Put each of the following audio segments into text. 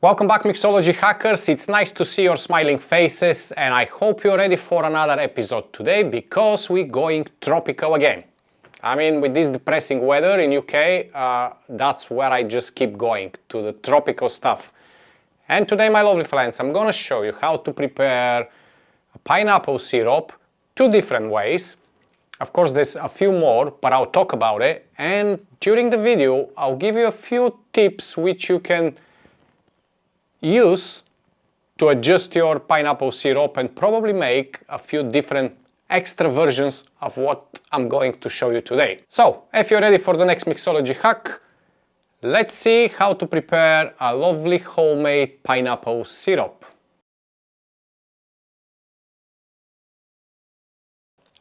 Welcome back, Mixology hackers. It's nice to see your smiling faces and I hope you're ready for another episode today because we're going tropical again. I mean, with this depressing weather in UK, that's where I just keep going, to the tropical stuff. And today, my lovely friends, I'm gonna show you how to prepare a pineapple syrup two different ways. Of course, there's a few more, but I'll talk about it. And during the video, I'll give you a few tips which you can use to adjust your pineapple syrup and probably make a few different extra versions of what I'm going to show you today. So, if you're ready for the next Mixology hack, let's see how to prepare a lovely homemade pineapple syrup.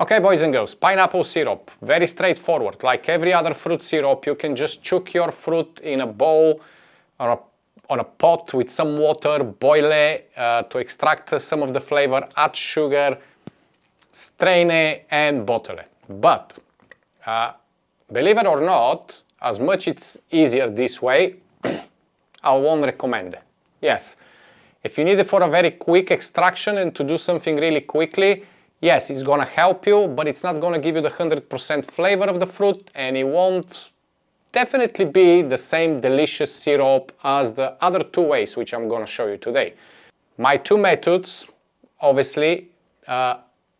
Okay, boys and girls, pineapple syrup, very straightforward. Like every other fruit syrup, you can just chuck your fruit in a bowl or on a pot with some water, boil it to extract some of the flavor, add sugar, strain it and bottle it. But believe it or not, as much it's easier this way, I won't recommend it. Yes, if you need it for a very quick extraction and to do something really quickly, yes, it's gonna help you, but it's not gonna give you the 100% flavor of the fruit and it won't definitely be the same delicious syrup as the other two ways which I'm going to show you today. My two methods obviously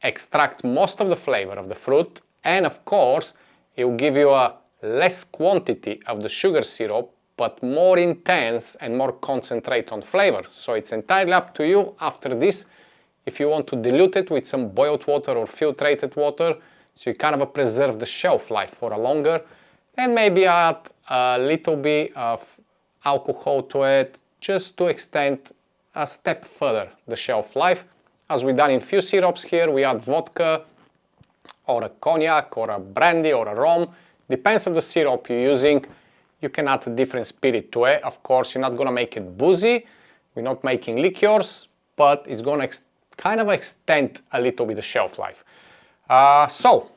extract most of the flavor of the fruit and of course it will give you a less quantity of the sugar syrup but more intense and more concentrate on flavor. So it's entirely up to you after this if you want to dilute it with some boiled water or filtrated water so you kind of preserve the shelf life for a longer, and maybe add a little bit of alcohol to it just to extend a step further the shelf life. As we've done in few syrups here, we add vodka or a cognac or a brandy or a rum. Depends on the syrup you're using. You can add a different spirit to it. Of course, you're not gonna make it boozy. We're not making liqueurs, but it's gonna kind of extend a little bit the shelf life. So,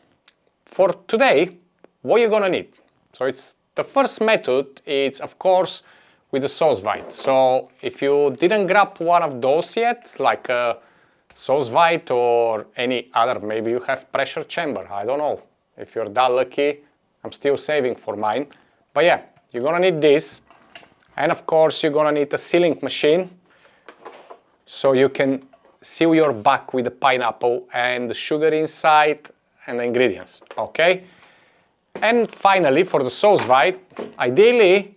for today, what you're gonna need. So it's the first method, it's of course with the Sous Vide. So if you didn't grab one of those yet, like a Sous Vide or any other, maybe you have pressure chamber, I don't know. If you're that lucky, I'm still saving for mine. But yeah, you're gonna need this. And of course you're gonna need a sealing machine so you can seal your back with the pineapple and the sugar inside and the ingredients, okay? And finally, for the Sous Vide, ideally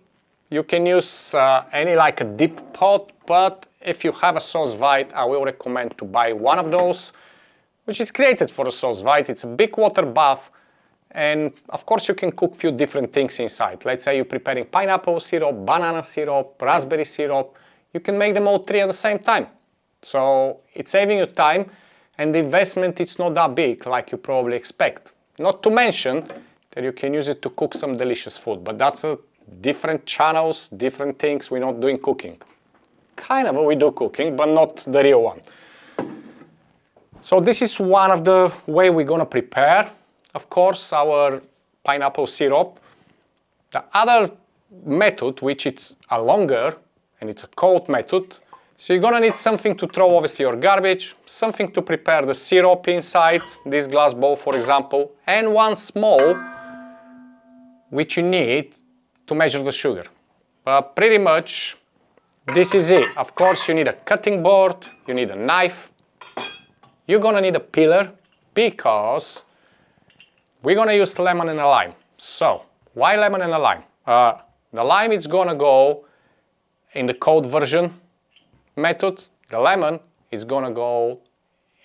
you can use any like a deep pot, but if you have a Sous Vide, I will recommend to buy one of those, which is created for a Sous Vide. It's a big water bath, and of course you can cook few different things inside. Let's say you're preparing pineapple syrup, banana syrup, raspberry syrup. You can make them all three at the same time. So it's saving you time, and the investment is not that big like you probably expect. Not to mention that you can use it to cook some delicious food, but that's a different channels, different things. We're not doing cooking. Kind of we do cooking, but not the real one. So this is one of the way we're gonna prepare, of course, our pineapple syrup. The other method, which is a longer and it's a cold method, so you're gonna need something to throw obviously your garbage, something to prepare the syrup inside, this glass bowl for example, and one small which you need to measure the sugar. But pretty much this is it. Of course you need a cutting board, you need a knife, you're gonna need a peeler because we're gonna use lemon and a lime. So why lemon and a lime? The lime is gonna go in the cold version method, the lemon is gonna go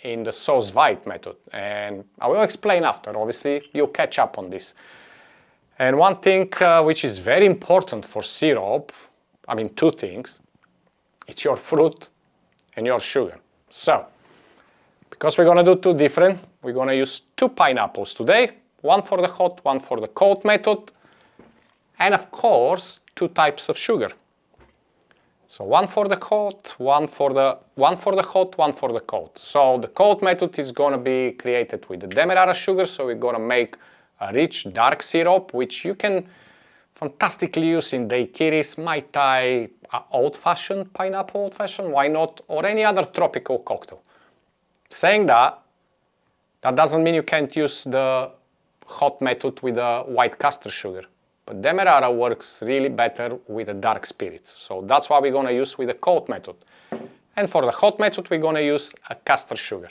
in the Sous Vide method, and I will explain after. Obviously you'll catch up on this. And one thing which is very important for syrup, I mean two things, it's your fruit and your sugar. So, because we're gonna do two different, we're gonna use two pineapples today, one for the hot, one for the cold method, and of course two types of sugar. So one for the hot, one for the hot, one for the cold. So the cold method is gonna be created with the Demerara sugar, so we're gonna make a rich dark syrup, which you can fantastically use in daiquiris, Mai Tai, old-fashioned, pineapple old-fashioned, why not? Or any other tropical cocktail. Saying that, that doesn't mean you can't use the hot method with the white castor sugar. But Demerara works really better with the dark spirits. So that's what we're gonna use with the cold method. And for the hot method, we're gonna use a castor sugar.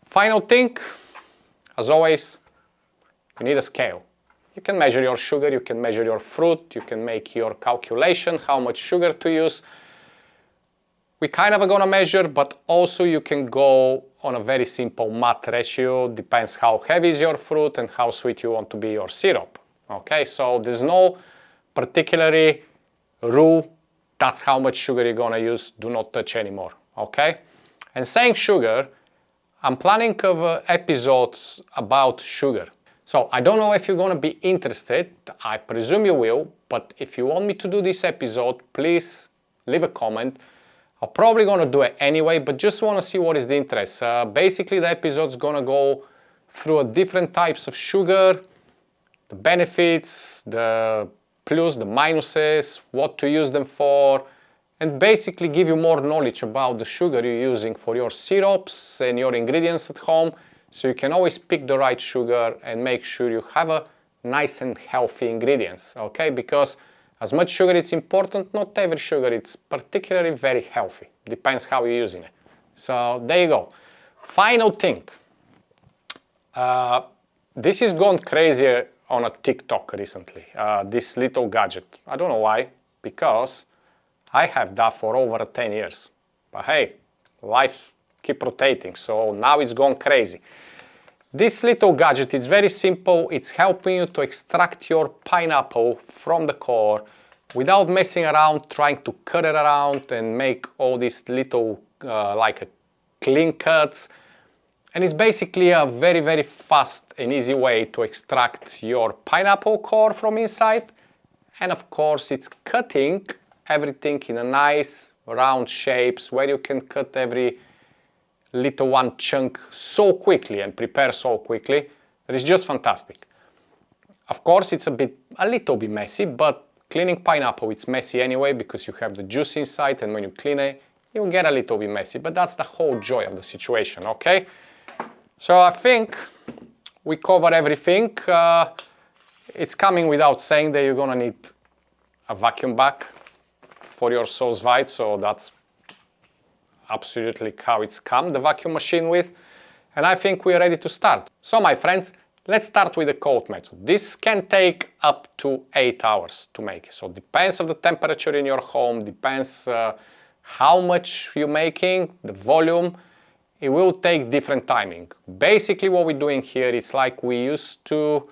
Final thing, as always, you need a scale. You can measure your sugar, you can measure your fruit, you can make your calculation, how much sugar to use. We kind of are gonna measure, but also you can go on a very simple math ratio. Depends how heavy is your fruit and how sweet you want to be your syrup. Okay, so there's no particularly rule. That's how much sugar you're gonna use. Do not touch anymore. Okay, and saying sugar, I'm planning of episodes about sugar. So I don't know if you're gonna be interested. I presume you will, but if you want me to do this episode, please leave a comment. I'm probably gonna do it anyway, but just wanna see what is the interest. Basically, the episode's gonna go through different types of sugar, the benefits, the plus, the minuses, what to use them for, and basically give you more knowledge about the sugar you're using for your syrups and your ingredients at home, so you can always pick the right sugar and make sure you have a nice and healthy ingredients, okay? Because as much sugar it's important, not every sugar it's particularly very healthy. Depends how you're using it. So there you go. Final thing. This has gone crazy on a TikTok recently. This little gadget. I don't know why, because I have that for over 10 years. But hey, life keep rotating, so now it's gone crazy. This little gadget is very simple. It's helping you to extract your pineapple from the core without messing around, trying to cut it around and make all these little clean cuts. And it's basically a very, very fast and easy way to extract your pineapple core from inside. And of course, it's cutting everything in a nice round shapes where you can cut every little one chunk so quickly and prepare so quickly that it's just fantastic. Of course, it's a little bit messy, but cleaning pineapple, it's messy anyway because you have the juice inside, and when you clean it, you get a little bit messy, but that's the whole joy of the situation, okay? So I think we cover everything. It's coming without saying that you're gonna need a vacuum bag for your Sous Vide, so that's absolutely how it's come, the vacuum machine with. And I think we're ready to start. So my friends, let's start with the cold method. This can take up to 8 hours to make. So depends on the temperature in your home, depends how much you're making, the volume. It will take different timing. Basically what we're doing here is like we used to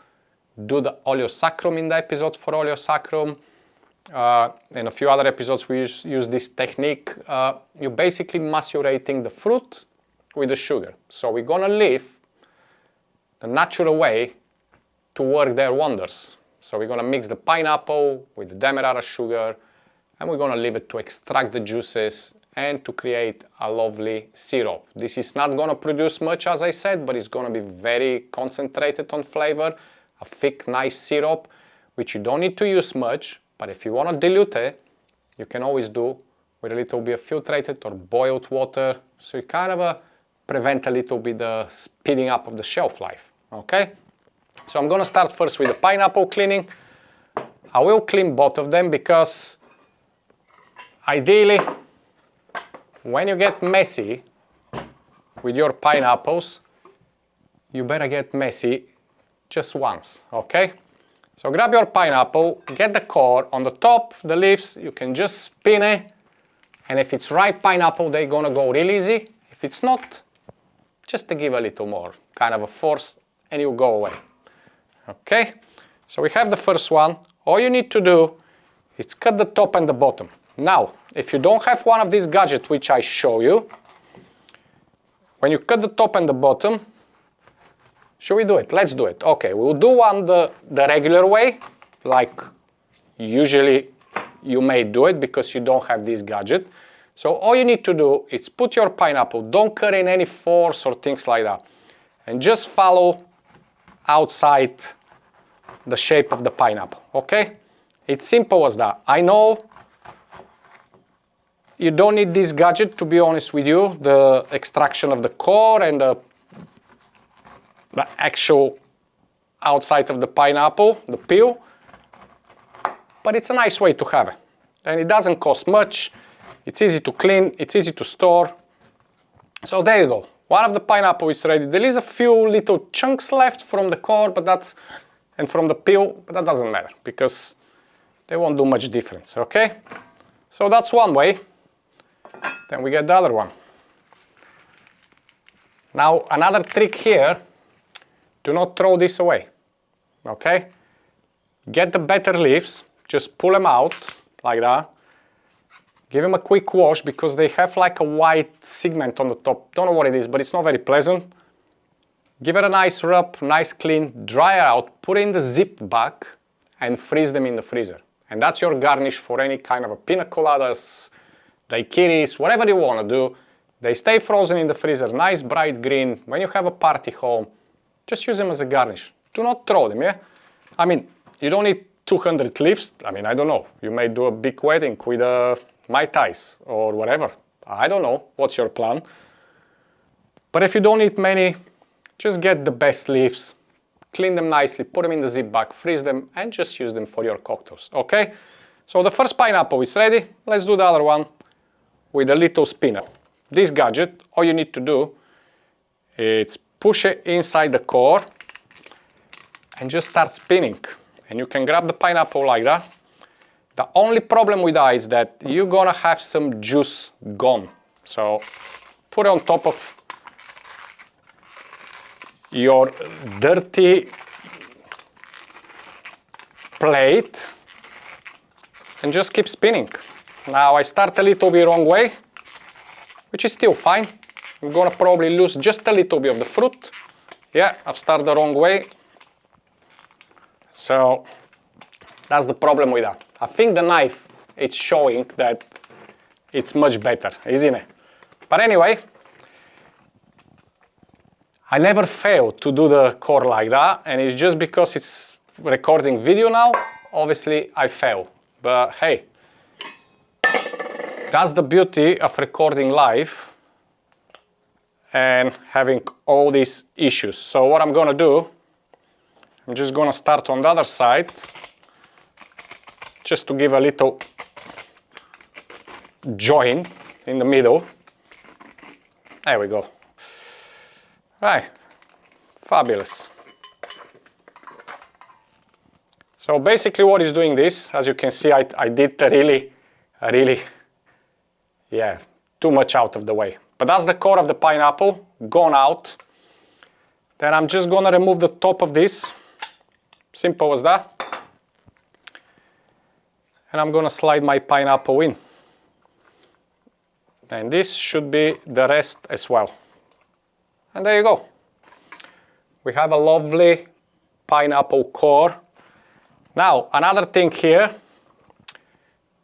do the oleo saccharum in the episode for oleo saccharum. In a few other episodes we use this technique. You're basically macerating the fruit with the sugar. So we're gonna leave the natural way to work their wonders. So we're gonna mix the pineapple with the Demerara sugar, and we're gonna leave it to extract the juices and to create a lovely syrup. This is not gonna produce much, as I said, but it's gonna be very concentrated on flavor, a thick, nice syrup, which you don't need to use much. But if you want to dilute it, you can always do with a little bit of filtrated or boiled water. So you kind of prevent a little bit the speeding up of the shelf life, okay? So I'm going to start first with the pineapple cleaning. I will clean both of them because ideally, when you get messy with your pineapples, you better get messy just once, okay? So grab your pineapple, get the core on the top, the leaves, you can just spin it, and if it's ripe pineapple, they're gonna go real easy. If it's not, just to give a little more, kind of a force, and you go away. Okay, so we have the first one. All you need to do is cut the top and the bottom. Now, if you don't have one of these gadgets which I show you, when you cut the top and the bottom, should we do it? Let's do it. Okay, we'll do one the regular way, like usually you may do it because you don't have this gadget. So all you need to do is put your pineapple, don't cut in any force or things like that, and just follow outside the shape of the pineapple, okay? It's simple as that. I know you don't need this gadget, to be honest with you, the extraction of the core and the actual outside of the pineapple, the peel. But it's a nice way to have it. And it doesn't cost much. It's easy to clean, it's easy to store. So there you go. One of the pineapple is ready. There is a few little chunks left from the core, and from the peel, but that doesn't matter because they won't do much difference, okay? So that's one way. Then we get the other one. Now another trick here, do not throw this away, okay? Get the better leaves, just pull them out like that. Give them a quick wash because they have like a white segment on the top. Don't know what it is, but it's not very pleasant. Give it a nice rub, nice clean, dry it out, put it in the zip bag and freeze them in the freezer. And that's your garnish for any kind of a pina coladas, daiquiris, whatever you want to do. They stay frozen in the freezer, nice bright green. When you have a party home, just use them as a garnish. Do not throw them, yeah? I mean, you don't need 200 leaves. I mean, I don't know. You may do a big wedding with Mai Tais or whatever. I don't know what's your plan. But if you don't need many, just get the best leaves, clean them nicely, put them in the zip bag, freeze them, and just use them for your cocktails, okay? So the first pineapple is ready. Let's do the other one with a little spinner. This gadget, all you need to do is push it inside the core and just start spinning. And you can grab the pineapple like that. The only problem with that is that you're gonna have some juice gone. So put it on top of your dirty plate and just keep spinning. Now I start a little bit wrong way, which is still fine. I'm gonna probably lose just a little bit of the fruit. Yeah, I've started the wrong way. So that's the problem with that. I think the knife, it's showing that it's much better, isn't it? But anyway, I never fail to do the core like that, and it's just because it's recording video now, obviously I fail. But hey, that's the beauty of recording live and having all these issues. So what I'm gonna do, I'm just gonna start on the other side, just to give a little join in the middle. There we go. Right, fabulous. So basically what is doing this, as you can see, I did really, yeah, too much out of the way. But that's the core of the pineapple, gone out. Then I'm just gonna remove the top of this, simple as that. And I'm gonna slide my pineapple in. And this should be the rest as well. And there you go. We have a lovely pineapple core. Now, another thing here,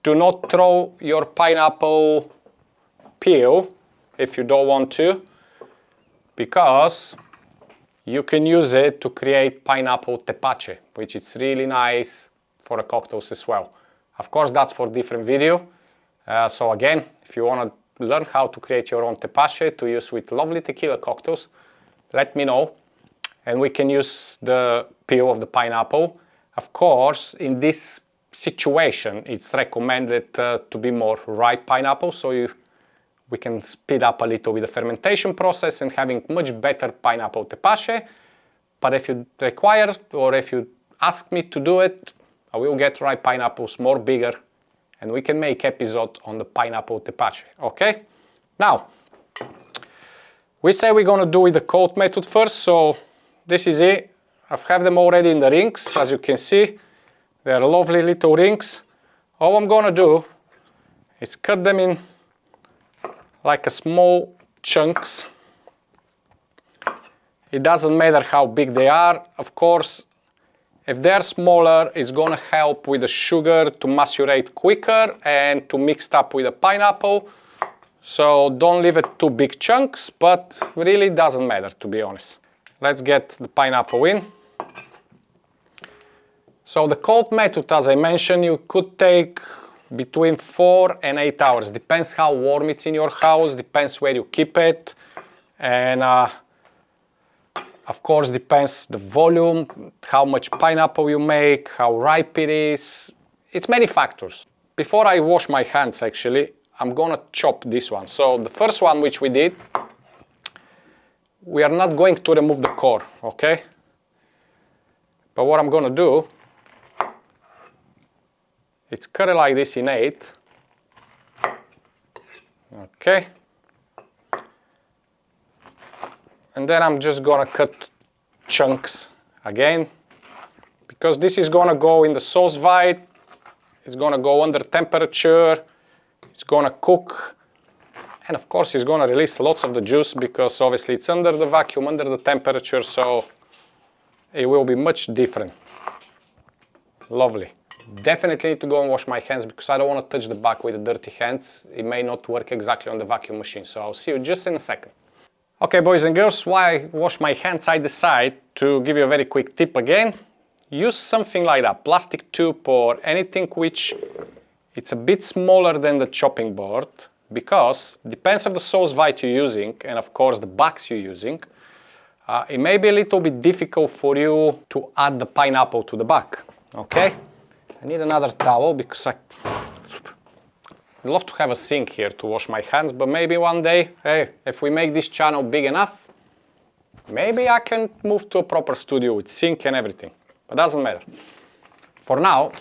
do not throw your pineapple peel if you don't want to, because you can use it to create pineapple tepache, which is really nice for the cocktails as well. Of course, that's for different video. So again, if you want to learn how to create your own tepache to use with lovely tequila cocktails, let me know. And we can use the peel of the pineapple. Of course, in this situation, it's recommended to be more ripe pineapple, so we can speed up a little with the fermentation process and having much better pineapple tepache. But if you require, or if you ask me to do it, I will get ripe pineapples more bigger, and we can make episode on the pineapple tepache, okay? Now, we say we're gonna do with the cold method first, so this is it. I have them already in the rings, as you can see. They're lovely little rings. All I'm gonna do is cut them in like a small chunks. It doesn't matter how big they are. Of course, if they're smaller, it's gonna help with the sugar to macerate quicker and to mix up with the pineapple. So don't leave it too big chunks, but really doesn't matter, to be honest. Let's get the pineapple in. So the cold method, as I mentioned, you could take between 4 and 8 hours. Depends how warm it's in your house, depends where you keep it, and of course depends the volume, how much pineapple you make, how ripe it is. It's many factors. Before I wash my hands, actually, I'm gonna chop this one. So the first one which we did, we are not going to remove the core, okay? But what I'm gonna do, it's cut it like this in 8. Okay. And then I'm just gonna cut chunks again, because this is gonna go in the Sous Vide. It's gonna go under temperature. It's gonna cook. And of course, it's gonna release lots of the juice because obviously it's under the vacuum, under the temperature, so it will be much different. Lovely. Definitely need to go and wash my hands because I don't want to touch the back with the dirty hands. It may not work exactly on the vacuum machine, so I'll see you just in a second. Okay, boys and girls, while I wash my hands, I decide to give you a very quick tip again. Use something like that, plastic tube or anything which it's a bit smaller than the chopping board, because depends on the Sous Vide you're using and of course the bags you're using. It may be a little bit difficult for you to add the pineapple to the bag, okay? I need another towel because I'd love to have a sink here to wash my hands, but maybe one day, hey, if we make this channel big enough, maybe I can move to a proper studio with sink and everything, but doesn't matter. For now,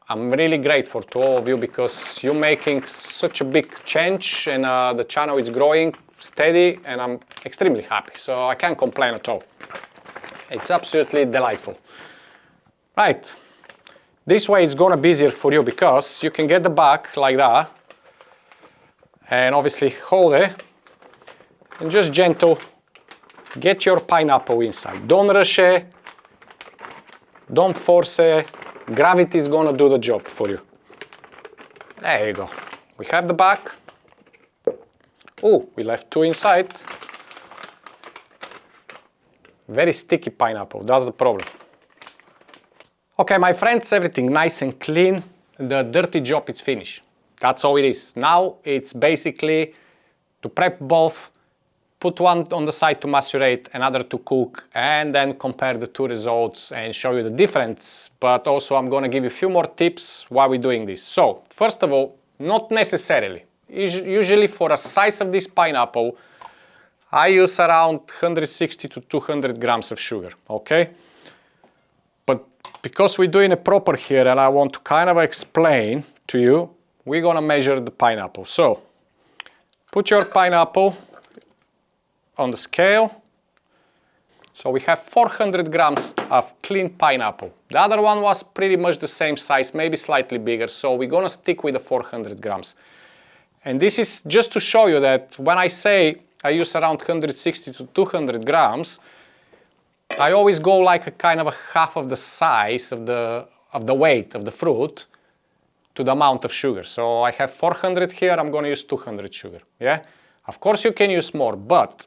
I'm really grateful to all of you because you're making such a big change and the channel is growing steady and I'm extremely happy, so I can't complain at all. It's absolutely delightful. Right. This way it's gonna be easier for you because you can get the bag like that and obviously hold it and just gentle get your pineapple inside. Don't rush it, don't force it. Gravity is gonna do the job for you. There you go. We have the bag. Oh, we left 2 inside. Very sticky pineapple, that's the problem. Okay, my friends, everything nice and clean. The dirty job is finished. That's all it is. Now it's basically to prep both, put one on the side to macerate, another to cook, and then compare the 2 results and show you the difference. But also I'm gonna give you a few more tips while we're doing this. So, first of all, not necessarily. Usually for a size of this pineapple, I use around 160 to 200 grams of sugar, okay? But because we're doing it proper here and I want to kind of explain to you, we're gonna measure the pineapple. So, put your pineapple on the scale. So we have 400 grams of clean pineapple. The other one was pretty much the same size, maybe slightly bigger, so we're gonna stick with the 400 grams. And this is just to show you that when I say I use around 160 to 200 grams, I always go like a kind of a half of the size of the weight of the fruit to the amount of sugar. So I have 400 here, I'm gonna use 200 sugar, yeah? Of course you can use more, but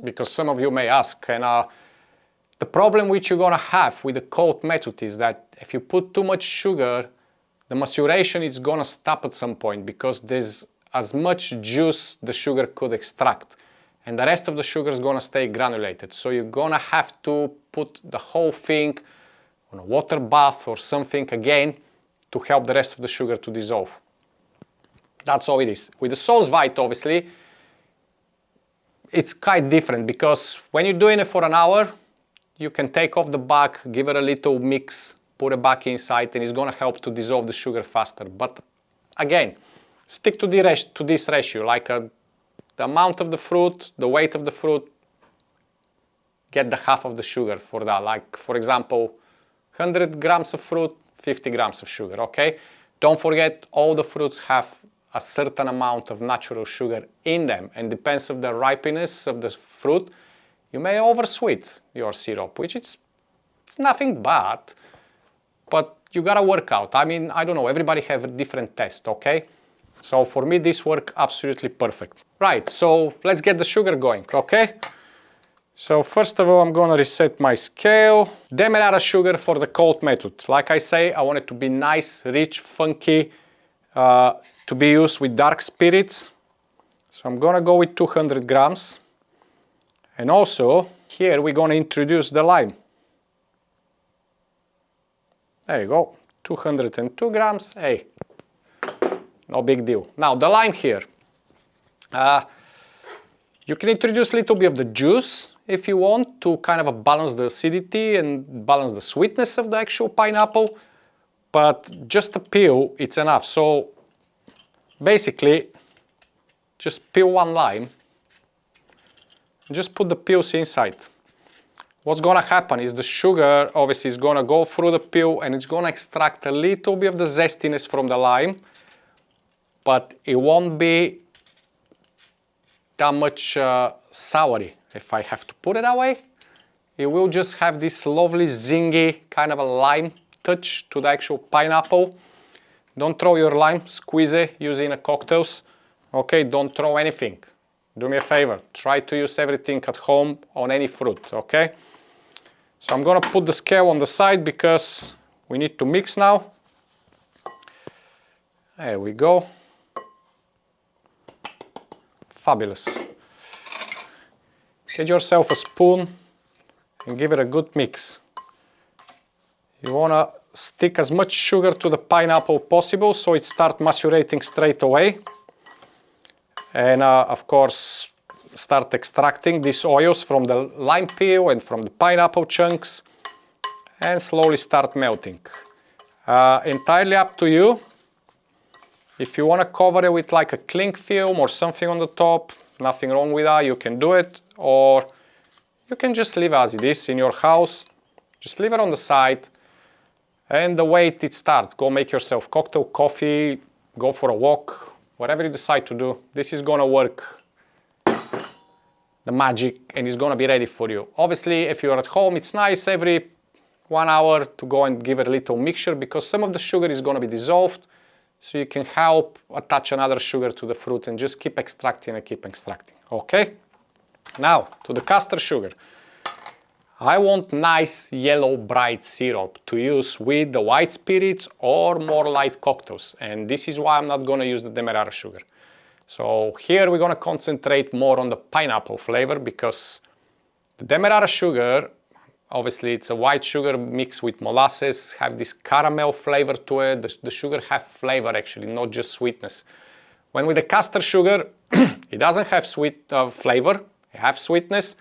because some of you may ask, and the problem which you're gonna have with the cold method is that if you put too much sugar, the maceration is gonna stop at some point because there's as much juice the sugar could extract. And the rest of the sugar is gonna stay granulated. So you're gonna have to put the whole thing on a water bath or something again to help the rest of the sugar to dissolve. That's all it is. With the Sous Vide, obviously, it's quite different because when you're doing it for an hour, you can take off the bag, give it a little mix, put it back inside, and it's gonna help to dissolve the sugar faster. But again, stick to this ratio, like the amount of the fruit, the weight of the fruit, get the half of the sugar for that. Like, for example, 100 grams of fruit, 50 grams of sugar, okay? Don't forget, all the fruits have a certain amount of natural sugar in them, and depends on the ripeness of the fruit, you may oversweet your syrup, which it's nothing bad, but you gotta work out. I mean, I don't know, everybody have a different taste, okay? So for me, this worked absolutely perfect. Right, so let's get the sugar going, okay? So first of all, I'm gonna reset my scale. Demerara sugar for the cold method. Like I say, I want it to be nice, rich, funky, to be used with dark spirits. So I'm gonna go with 200 grams. And also, here we're gonna introduce the lime. There you go, 202 grams, hey, no big deal. Now the lime here. You can introduce a little bit of the juice if you want to kind of balance the acidity and balance the sweetness of the actual pineapple, but just the peel, it's enough. So basically, just peel one lime and just put the peels inside. What's gonna happen is the sugar obviously is gonna go through the peel and it's gonna extract a little bit of the zestiness from the lime, but it won't be that much soury, if I have to put it that way. It will just have this lovely zingy kind of a lime touch to the actual pineapple. Don't throw your lime, squeeze it, use it in a cocktails. Okay, don't throw anything. Do me a favor, try to use everything at home on any fruit, okay? So I'm gonna put the scale on the side because we need to mix now. There we go. Fabulous. Get yourself a spoon and give it a good mix. You wanna stick as much sugar to the pineapple possible so it starts macerating straight away. And of course, start extracting these oils from the lime peel and from the pineapple chunks and slowly start melting. Entirely up to you. If you want to cover it with like a cling film or something on the top, nothing wrong with that, you can do it. Or you can just leave it as it is in your house. Just leave it on the side and the way it starts. Go make yourself cocktail, coffee, go for a walk, whatever you decide to do. This is gonna work the magic and it's gonna be ready for you. Obviously, if you're at home, it's nice every 1 hour to go and give it a little mixture because some of the sugar is gonna be dissolved. So you can help attach another sugar to the fruit and just keep extracting and keep extracting, okay? Now, to the castor sugar. I want nice yellow bright syrup to use with the white spirits or more light cocktails. And this is why I'm not gonna use the Demerara sugar. So here we're gonna concentrate more on the pineapple flavor because the Demerara sugar, obviously it's a white sugar mixed with molasses, have this caramel flavor to it. The sugar have flavor actually, not just sweetness. When with the castor sugar, it doesn't have sweet flavor, it has sweetness,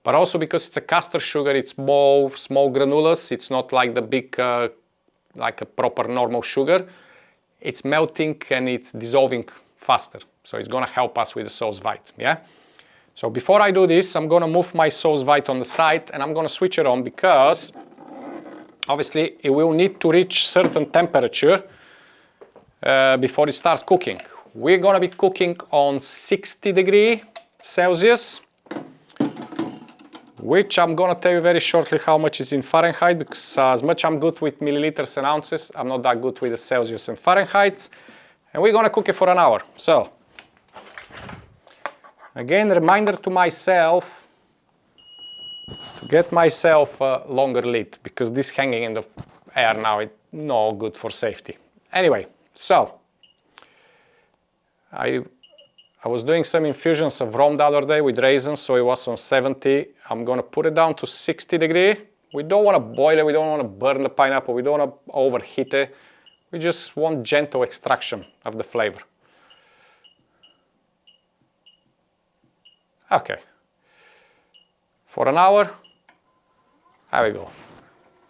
but also because it's a castor sugar, it's more small granules, it's not like the big, like a proper normal sugar. It's melting and it's dissolving faster. So it's gonna help us with the Sous Vide, yeah? So before I do this, I'm gonna move my Sous Vide on the side and I'm gonna switch it on because obviously it will need to reach certain temperature before it starts cooking. We're gonna be cooking on 60 degrees Celsius, which I'm gonna tell you very shortly how much is in Fahrenheit because as much I'm good with milliliters and ounces, I'm not that good with the Celsius and Fahrenheit. And we're gonna cook it for an hour. So again, reminder to myself to get myself a longer lid because this hanging in the air now is not good for safety. Anyway, so I was doing some infusions of rum the other day with raisins, so it was on 70. I'm gonna put it down to 60 degrees. We don't wanna boil it, we don't wanna burn the pineapple, we don't wanna overheat it. We just want gentle extraction of the flavor. Okay, for an hour, there we go.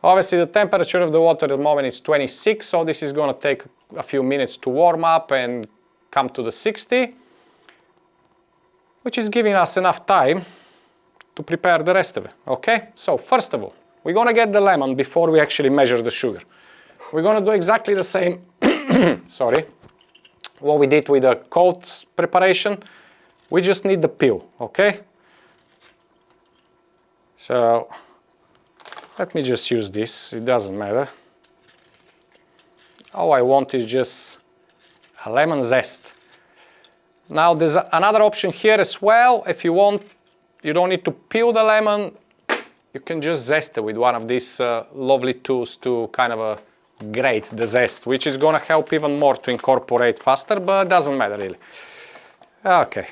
Obviously the temperature of the water at the moment is 26, so this is gonna take a few minutes to warm up and come to the 60, which is giving us enough time to prepare the rest of it, okay? So first of all, we're gonna get the lemon before we actually measure the sugar. We're gonna do exactly the same, sorry, what we did with the cold preparation. We just need the peel, okay? So let me just use this, it doesn't matter. All I want is just a lemon zest. Now there's another option here as well. If you want, you don't need to peel the lemon. You can just zest it with one of these lovely tools to kind of great, the zest, which is gonna help even more to incorporate faster, but doesn't matter really. Okay,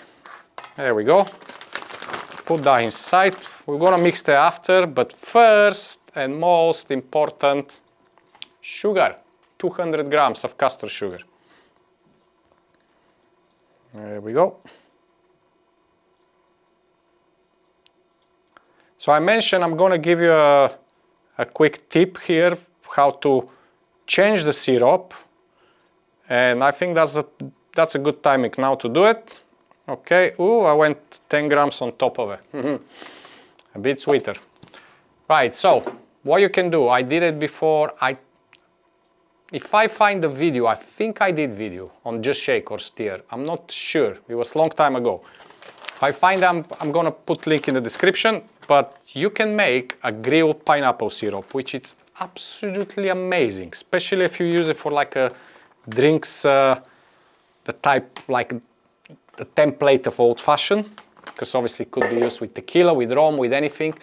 there we go. Put that inside. We're gonna mix that after, but first and most important, sugar. 200 grams of castor sugar. There we go. So I mentioned I'm gonna give you a quick tip here how to change the syrup, and I think that's a good timing now to do it. Okay, ooh, I went 10 grams on top of it. A bit sweeter. Right, so what you can do, I did it before. If I find the video, I think I did video on just shake or stir. I'm not sure, it was a long time ago. If I find them, I'm gonna put link in the description, but you can make a grilled pineapple syrup, which is absolutely amazing, especially if you use it for like a drinks, the type like the template of old fashioned, because obviously it could be used with tequila, with rum, with anything.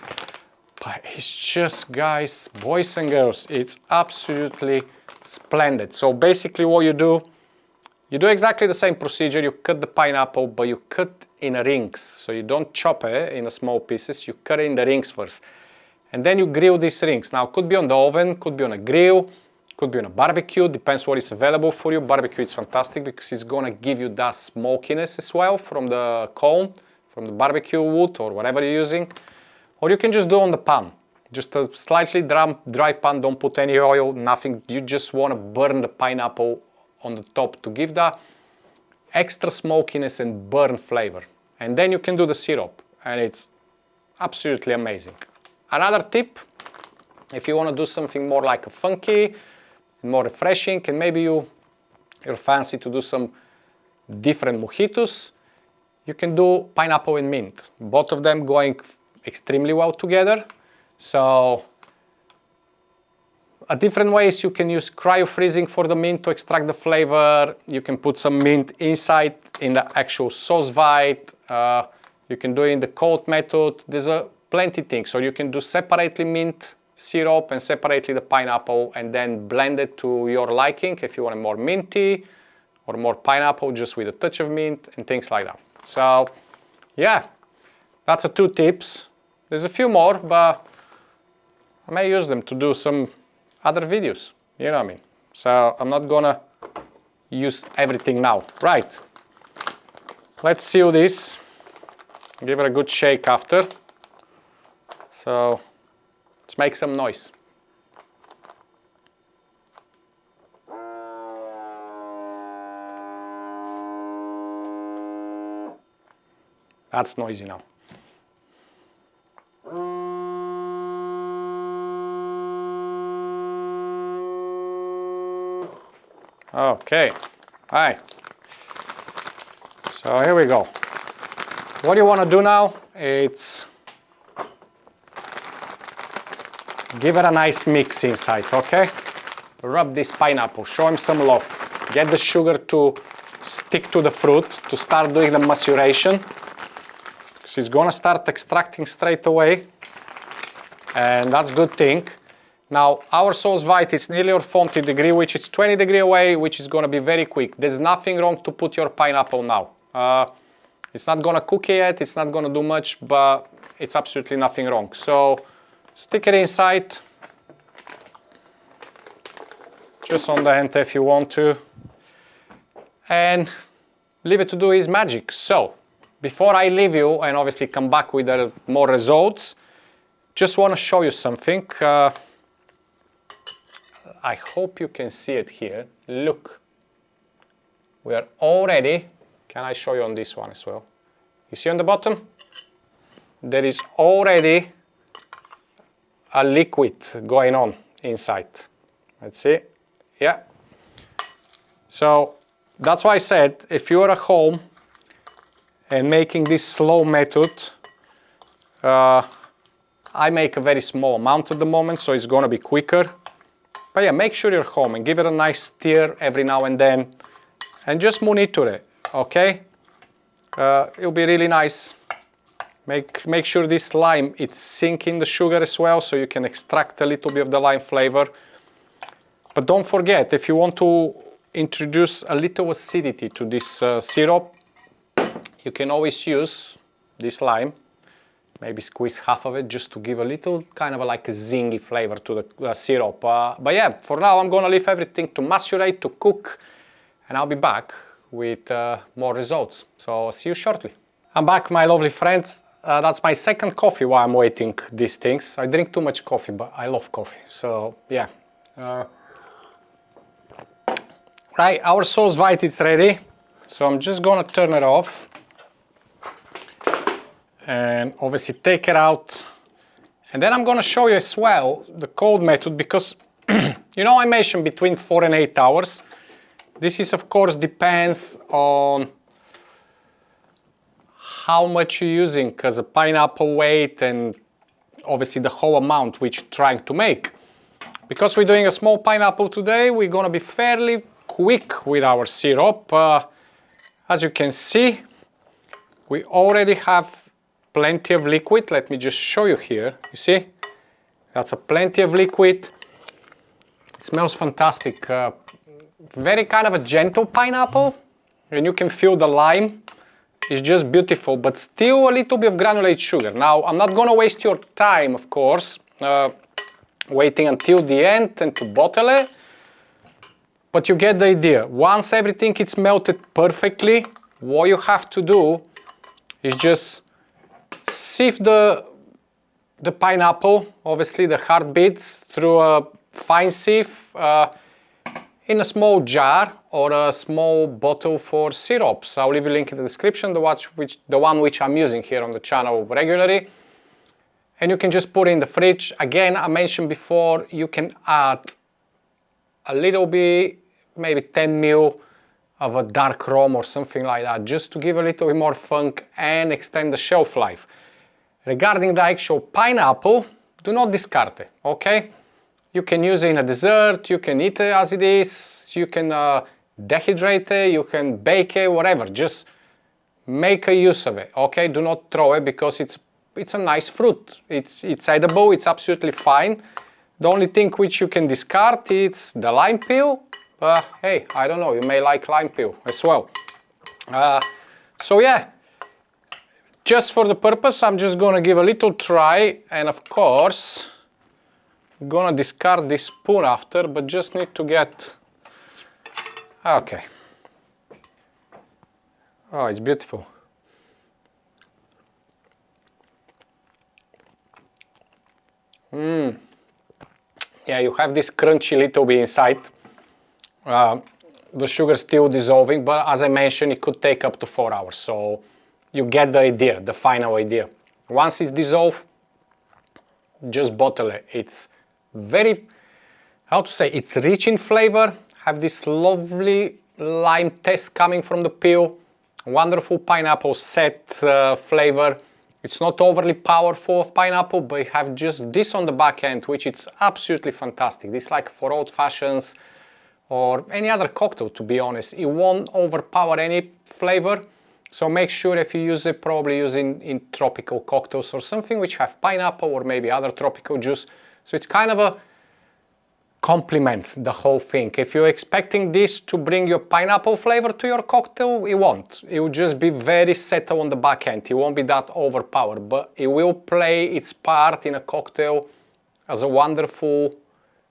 But it's just, guys, boys and girls, it's absolutely splendid. So basically what you do exactly the same procedure. You cut the pineapple, but you cut in rings. So you don't chop it in small pieces, you cut it in the rings first. And then you grill these rings. Now, could be on the oven, could be on a grill, could be on a barbecue, depends what is available for you. Barbecue is fantastic because it's gonna give you that smokiness as well from the cone, from the barbecue wood or whatever you're using. Or you can just do on the pan. Just a slightly dry pan, don't put any oil, nothing. You just wanna burn the pineapple on the top to give that extra smokiness and burn flavor. And then you can do the syrup, and it's absolutely amazing. Another tip, if you want to do something more like a funky, more refreshing, and maybe you're fancy to do some different mojitos, you can do pineapple and mint. Both of them going extremely well together. So a different ways, you can use cryo freezing for the mint to extract the flavor. You can put some mint inside in the actual Sous Vide. You can do it in the cold method. There's plenty things. So you can do separately mint syrup and separately the pineapple, and then blend it to your liking if you want it more minty or more pineapple just with a touch of mint and things like that. So yeah, that's the 2 tips. There's a few more, but I may use them to do some other videos, you know what I mean? So I'm not gonna use everything now. Right, let's seal this, give it a good shake after. So let's make some noise. That's noisy now. Okay, all right, so here we go. What you want to do now, it's give it a nice mix inside, okay? Rub this pineapple, show him some love. Get the sugar to stick to the fruit, to start doing the maceration. Because it's gonna start extracting straight away, and that's a good thing. Now, our Sous Vide is nearly or 40 degree, which is 20 degree away, which is gonna be very quick. There's nothing wrong to put your pineapple now. It's not gonna cook yet, it's not gonna do much, but it's absolutely nothing wrong. So, stick it inside, just on the end if you want to, and leave it to do its magic. So, before I leave you, and obviously come back with more results, just wanna show you something. I hope you can see it here. Look, we are already, can I show you on this one as well? You see on the bottom? There is already a liquid going on inside. Let's see, yeah. So that's why I said, if you're at home and making this slow method, I make a very small amount at the moment, so it's gonna be quicker. But yeah, make sure you're home and give it a nice stir every now and then, and just monitor it, okay? It'll be really nice. Make sure this lime, it's sinking the sugar as well, so you can extract a little bit of the lime flavor. But don't forget, if you want to introduce a little acidity to this syrup, you can always use this lime. Maybe squeeze half of it just to give a little kind of like a zingy flavor to the syrup. But yeah, for now I'm gonna leave everything to macerate, to cook, and I'll be back with more results. So see you shortly. I'm back, my lovely friends. That's my second coffee while I'm waiting these things. I drink too much coffee, but I love coffee. So yeah. Right, our Sous Vide is ready. So I'm just gonna turn it off. And obviously take it out, and then I'm gonna show you as well the cold method, because you know I mentioned between 4 and 8 hours. This is of course depends on how much you're using as a pineapple weight and obviously the whole amount which you're trying to make. Because we're doing a small pineapple today, we're gonna be fairly quick with our syrup. As you can see, we already have plenty of liquid. Let me just show you here. You see? That's plenty of liquid. It smells fantastic. Very kind of a gentle pineapple. And you can feel the lime. It's just beautiful, but still a little bit of granulated sugar. Now, I'm not gonna waste your time, of course, waiting until the end and to bottle it. But you get the idea. Once everything is melted perfectly, what you have to do is just sieve the pineapple, obviously the hard bits, through a fine sieve in a small jar or a small bottle for syrups. I'll leave a link in the description, the one which I'm using here on the channel regularly. And you can just put it in the fridge. Again, I mentioned before, you can add a little bit, maybe 10 ml of a dark rum or something like that, just to give a little bit more funk and extend the shelf life. Regarding the actual pineapple, do not discard it, okay? You can use it in a dessert, you can eat it as it is, you can dehydrate it, you can bake it, whatever. Just make a use of it, okay? Do not throw it, because it's a nice fruit. It's edible, it's absolutely fine. The only thing which you can discard is the lime peel. Hey, I don't know, you may like lime peel as well. So yeah, just for the purpose, I'm just gonna give a little try, and of course, I'm gonna discard this spoon after, but just need to get, okay. Oh, it's beautiful. Yeah, you have this crunchy little bit inside. The sugar still dissolving, but as I mentioned, it could take up to 4 hours. So you get the idea, the final idea. Once it's dissolved, just bottle it. It's very, how to say, it's rich in flavor, have this lovely lime taste coming from the peel, wonderful pineapple set flavor. It's not overly powerful of pineapple, but you have just this on the back end, which is absolutely fantastic. This like for old fashions or any other cocktail, to be honest. It won't overpower any flavor. So make sure if you use it, probably use it in tropical cocktails or something which have pineapple or maybe other tropical juice. So it's kind of a complement the whole thing. If you're expecting this to bring your pineapple flavor to your cocktail, it won't. It will just be very settled on the back end. It won't be that overpowered, but it will play its part in a cocktail as a wonderful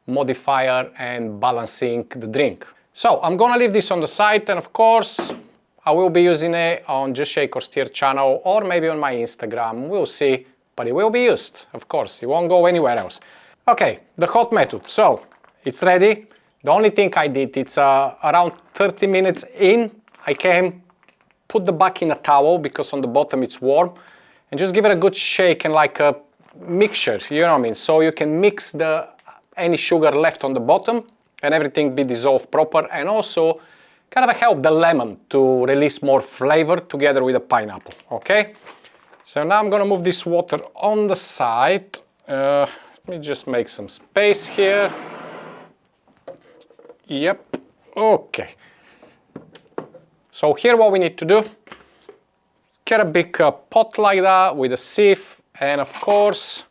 modifier and balancing the drink. So I'm gonna leave this on the side, and of course I will be using it on Just Shake or Stir channel, or maybe on my Instagram, we'll see, but it will be used, of course, it won't go anywhere else. Okay, the hot method, so it's ready. The only thing I did, it's around 30 minutes in, I came, put the back in a towel because on the bottom it's warm, and just give it a good shake and like a mixture, you know what I mean? So you can mix any sugar left on the bottom and everything be dissolved proper, and also kind of help the lemon to release more flavor together with the pineapple, okay? So now I'm gonna move this water on the side. Let me just make some space here. Yep, okay. So here what we need to do, get a big pot like that with a sieve, and of course,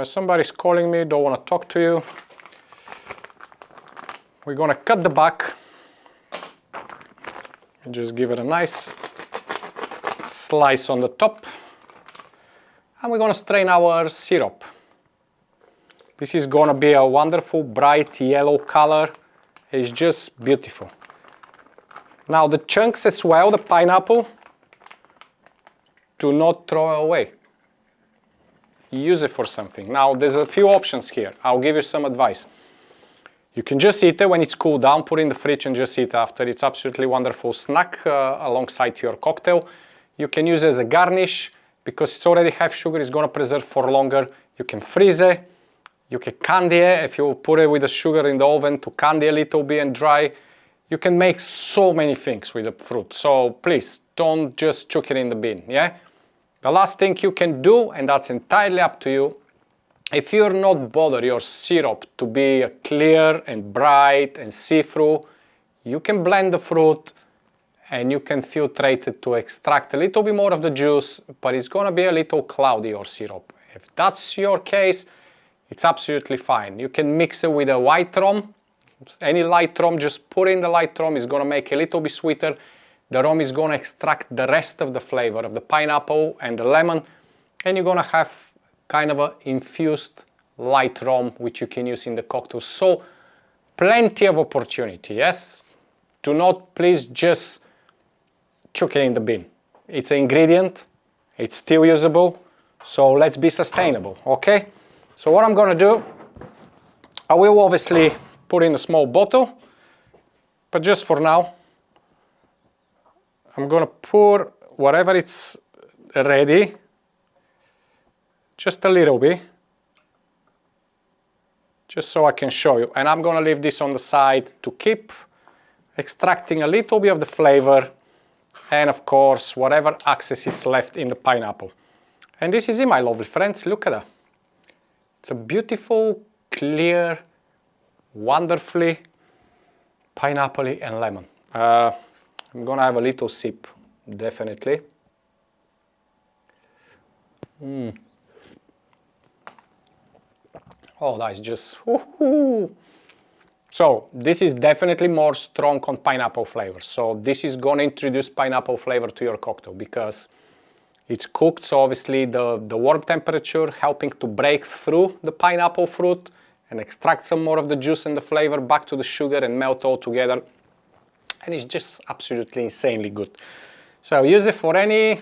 somebody's calling me, don't want to talk to you. we're gonna cut the back and just give it a nice slice on the top. And we're gonna strain our syrup. This is gonna be a wonderful bright yellow color. It's just beautiful. Now the chunks as well, the pineapple, do not throw away. Use it for something. Now there's a few options here. I'll give you some advice. You can just eat it when it's cooled down, put it in the fridge and just eat after. It's absolutely wonderful snack alongside your cocktail. You can use it as a garnish because it's already have sugar, it's gonna preserve for longer. You can freeze it. You can candy it if you put it with the sugar in the oven to candy a little bit and dry. You can make so many things with the fruit. So please don't just chuck it in the bin, yeah? The last thing you can do, and that's entirely up to you, if you're not bothered your syrup to be clear and bright and see-through, you can blend the fruit and you can filtrate it to extract a little bit more of the juice, but it's gonna be a little cloudy, your syrup. If that's your case, it's absolutely fine. You can mix it with a white rum. Any light rum, just put in the light rum. It's gonna make it a little bit sweeter. The rum is gonna extract the rest of the flavor of the pineapple and the lemon, and you're gonna have kind of an infused light rum which you can use in the cocktail. So plenty of opportunity, yes? Do not please just chuck it in the bin. It's an ingredient, it's still usable, so let's be sustainable, okay? So what I'm gonna do, I will obviously put in a small bottle, but just for now, I'm gonna pour whatever it's ready, just a little bit, just so I can show you. And I'm gonna leave this on the side to keep extracting a little bit of the flavor and of course whatever excess is left in the pineapple. And this is it, my lovely friends, look at that. It's a beautiful, clear, wonderfully pineapple and lemon. I'm gonna have a little sip, definitely. Oh, that's just, woohoo! So this is definitely more strong on pineapple flavor. So this is gonna introduce pineapple flavor to your cocktail because it's cooked, so obviously the warm temperature helping to break through the pineapple fruit and extract some more of the juice and the flavor back to the sugar and melt all together. And it's just absolutely insanely good. So use it for any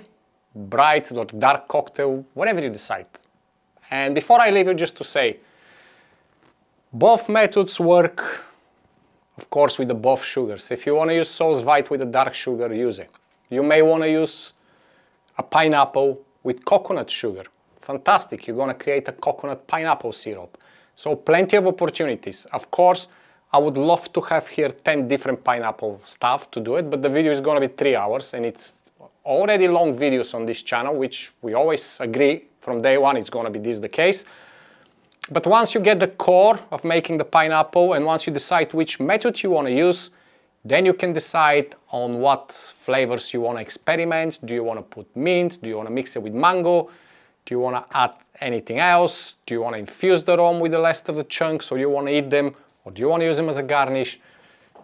bright or dark cocktail, whatever you decide. And before I leave you, just to say, both methods work, of course, with the both sugars. If you want to use Sous Vide with the dark sugar, use it. You may want to use a pineapple with coconut sugar. Fantastic, you're going to create a coconut pineapple syrup. So plenty of opportunities. Of course, I would love to have here 10 different pineapple stuff to do it, but the video is going to be 3 hours and it's already long videos on this channel, which we always agree from day one it's going to be the case. But once you get the core of making the pineapple and once you decide which method you want to use, then you can decide on what flavors you want to experiment. Do you want to put mint? Do you want to mix it with mango? Do you want to add anything else? Do you want to infuse the rum with the rest of the chunks, or you want to eat them? Or do you want to use them as a garnish?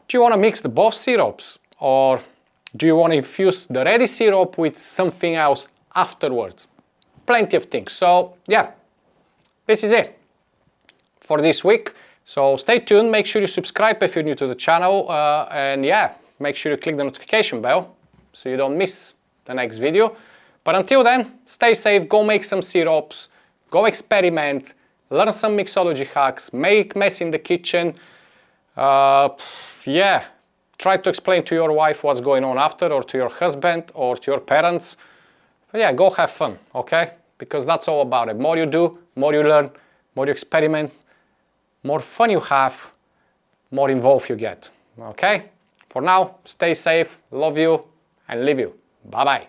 Do you want to mix the both syrups? Or do you want to infuse the ready syrup with something else afterwards? Plenty of things. So yeah, this is it for this week. So stay tuned, make sure you subscribe if you're new to the channel, and yeah, make sure you click the notification bell so you don't miss the next video. But until then, stay safe, go make some syrups, go experiment, learn some mixology hacks, make mess in the kitchen. Yeah, try to explain to your wife what's going on after, or to your husband, or to your parents. But yeah, go have fun, okay? Because that's all about it. More you do, more you learn, more you experiment, more fun you have, more involved you get, okay? For now, stay safe, love you, and leave you. Bye-bye.